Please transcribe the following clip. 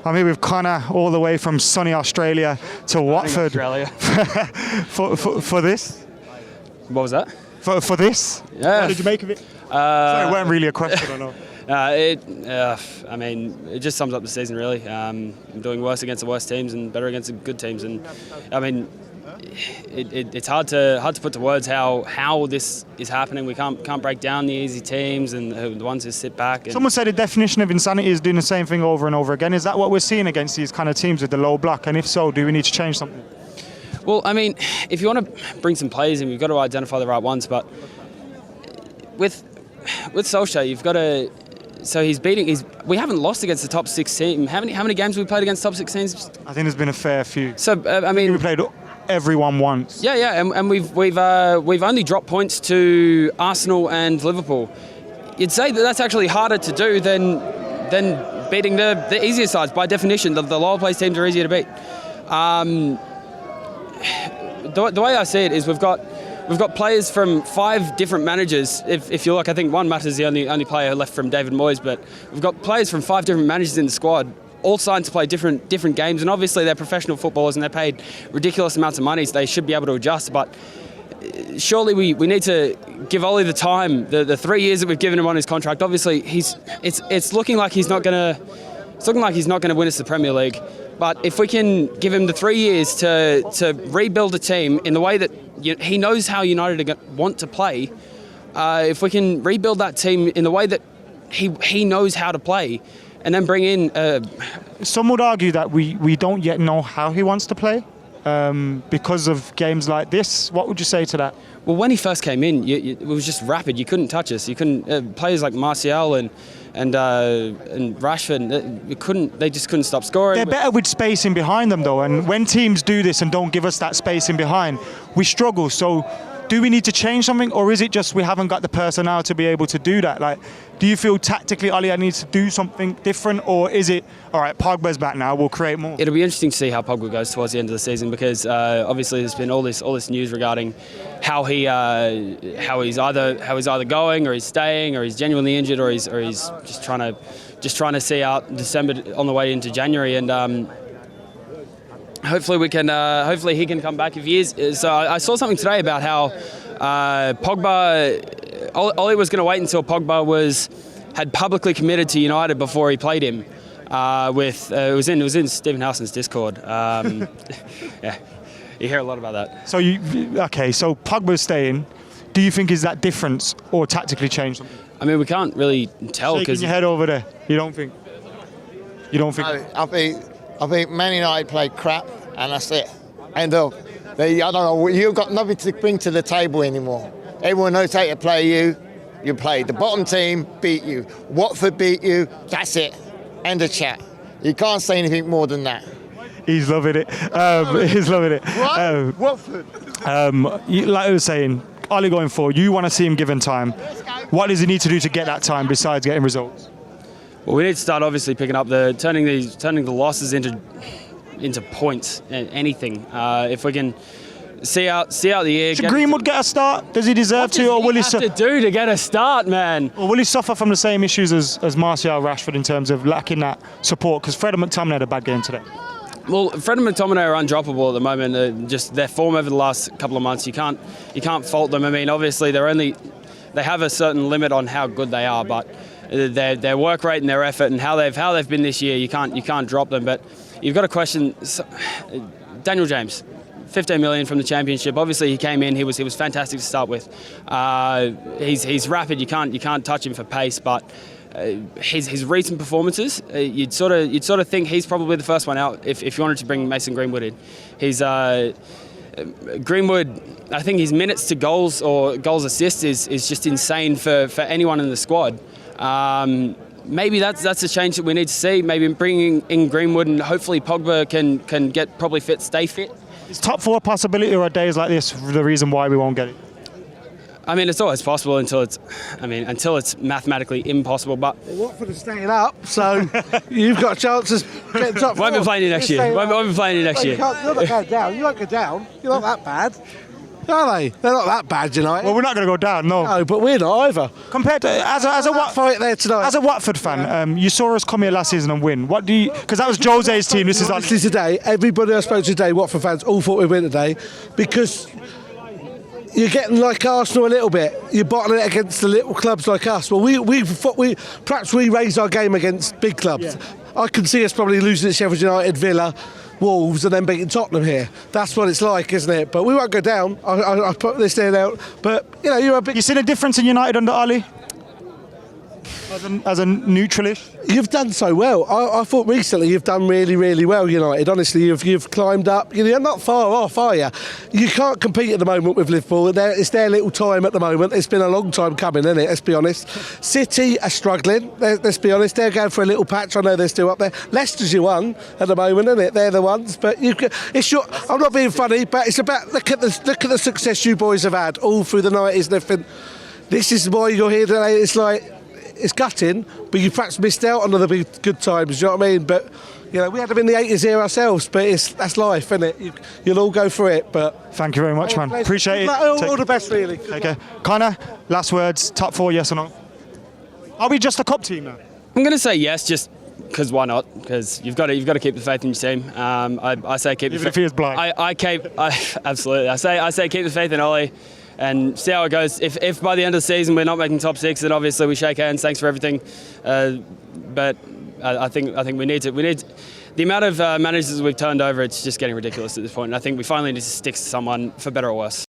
I'm here with Connor, all the way from sunny Australia to Watford. Australia. for this? What was that? For this? Yeah. What did you make of it? Sorry, it weren't really a question, I know. I mean, it just sums up the season, really. I'm doing worse against the worst teams and better against the good teams. And I mean, it's hard to put to words how this is happening. We can't break down the easy teams and the ones who sit back. And someone said the definition of insanity is doing the same thing over and over again. Is that what we're seeing against these kind of teams with the low block? And if so, do we need to change something? Well, I mean, if you want to bring some players in, we've got to identify the right ones. But with Solskjaer, you've got to. So we haven't lost against the top 6 team. How many games have we played against top 6 teams? I think there's been a fair few. So I mean, we played everyone once. Yeah, and we've only dropped points to Arsenal and Liverpool. You'd say that's actually harder to do than beating the easier sides. By definition, the lower place teams are easier to beat. The way I see it is we've got players from 5 different managers. If you look, I think Juan Mata's the only player left from David Moyes, but we've got players from 5 different managers in the squad, all signed to play different games, and obviously they're professional footballers and they're paid ridiculous amounts of money, so they should be able to adjust. But surely we need to give Ollie the time, the 3 years that we've given him on his contract. Obviously, it's looking like he's not going to win us the Premier League. But if we can give him the 3 years to rebuild a team in the way that he knows how United want to play, if we can rebuild that team in the way that he knows how to play, and then bring in... Some would argue that we don't yet know how he wants to play because of games like this. What would you say to that? Well, when he first came in, it was just rapid. You couldn't touch us. You couldn't... players like Martial and Rashford, they just couldn't stop scoring. They're better with spacing behind them, though, and when teams do this and don't give us that spacing behind, we struggle. So do we need to change something, or is it just we haven't got the personnel to be able to do that? Like, do you feel tactically Ollie needs to do something different, or is it, all right, Pogba's back now, we'll create more? It'll be interesting to see how Pogba goes towards the end of the season, because obviously there's been all this news regarding how he's either going, or he's staying, or he's genuinely injured, or he's just trying to see out December on the way into January, and hopefully he can come back if he is. So I saw something today about how Pogba. Ollie was going to wait until Pogba had publicly committed to United before he played him. It was in Stephen Howson's Discord. Yeah, you hear a lot about that. So so Pogba's staying. Do you think is that difference or tactically change something? I mean, we can't really tell because your head over there. You don't think? No, I think Man United played crap, and that's it. End of. I don't know. You've got nothing to bring to the table anymore. Everyone knows how to play you. You play. The bottom team beat you. Watford beat you. That's it. End of chat. You can't say anything more than that. He's loving it. He's loving it. What? Watford. Like I was saying, Ollie going forward, you want to see him given time. What does he need to do to get that time besides getting results? Well, we need to start obviously picking up turning the losses into points and anything. If we can see out the year. Should Greenwood get a start? Does he deserve to, or will he have to do to get a start, man? Or will he suffer from the same issues as Martial, Rashford in terms of lacking that support? Because Fred and McTominay had a bad game today. Well, Fred and McTominay are undroppable at the moment. Just their form over the last couple of months, you can't fault them. I mean, obviously they have a certain limit on how good they are, but their work rate and their effort and how they've been this year, you can't drop them. But you've got to question Daniel James. 15 million from the Championship. Obviously, he came in. He was fantastic to start with. He's rapid. You can't touch him for pace. But his recent performances, you'd sort of think he's probably the first one out if you wanted to bring Mason Greenwood in. He's Greenwood. I think his minutes to goals or goals assists is just insane for anyone in the squad. Maybe that's a change that we need to see. Maybe bringing in Greenwood and hopefully Pogba can get probably fit, stay fit. Is top 4 a possibility, or are days like this the reason why we won't get it? I mean, it's always possible until it's mathematically impossible. But Watford are staying up, so you've got a chance of getting top 4. Won't be playing it next year. Won't be playing it next year. You're not going down. You won't go down. You're not that bad. Are they? They're not that bad, United. Well, we're not going to go down, no. No, but we're not either. Compared to as a Fight there tonight. As a Watford fan, you saw us come here last season and win. What do you? Because that was Jose's team. This is Honestly, today, everybody I spoke to today, Watford fans, all thought we'd win today because you're getting like Arsenal a little bit. You're bottling it against the little clubs like us. Well, we perhaps we raised our game against big clubs. Yeah. I can see us probably losing to Sheffield United, Villa, Wolves, and then beating Tottenham here. That's what it's like, isn't it? But we won't go down. I put this there out. But you know, you're a big. You seen a difference in United under Ali? As a neutralish? You've done so well. I thought recently you've done really, really well, United. Honestly, you've climbed up. You're not far off, are you? You can't compete at the moment with Liverpool. It's their little time at the moment. It's been a long time coming, isn't it? Let's be honest. City are struggling. Let's be honest. They're going for a little patch. I know they're still up there. Leicester's your one at the moment, isn't it? They're the ones. But I'm not being funny, but it's about look at the success you boys have had all through the 90s and everything. This is why you're here today. It's like. It's gutting, but you perhaps missed out on the big good times, you know what I mean? But, you know, we had them in the 80s here ourselves, but that's life, isn't it? You'll all go through it, but... Thank you very much, man. Appreciate it. All the best, really. Take care. Connor, last words, top 4, yes or no? Are we just a cup team now? I'm going to say yes, just because why not? Because you've got to keep the faith in your team. I say keep. Even if he is blind. Absolutely. I say keep the faith in Ollie. And see how it goes. If by the end of the season we're not making top 6, then obviously we shake hands. Thanks for everything. But I think we need the amount of managers we've turned over. It's just getting ridiculous at this point. And I think we finally need to stick to someone for better or worse.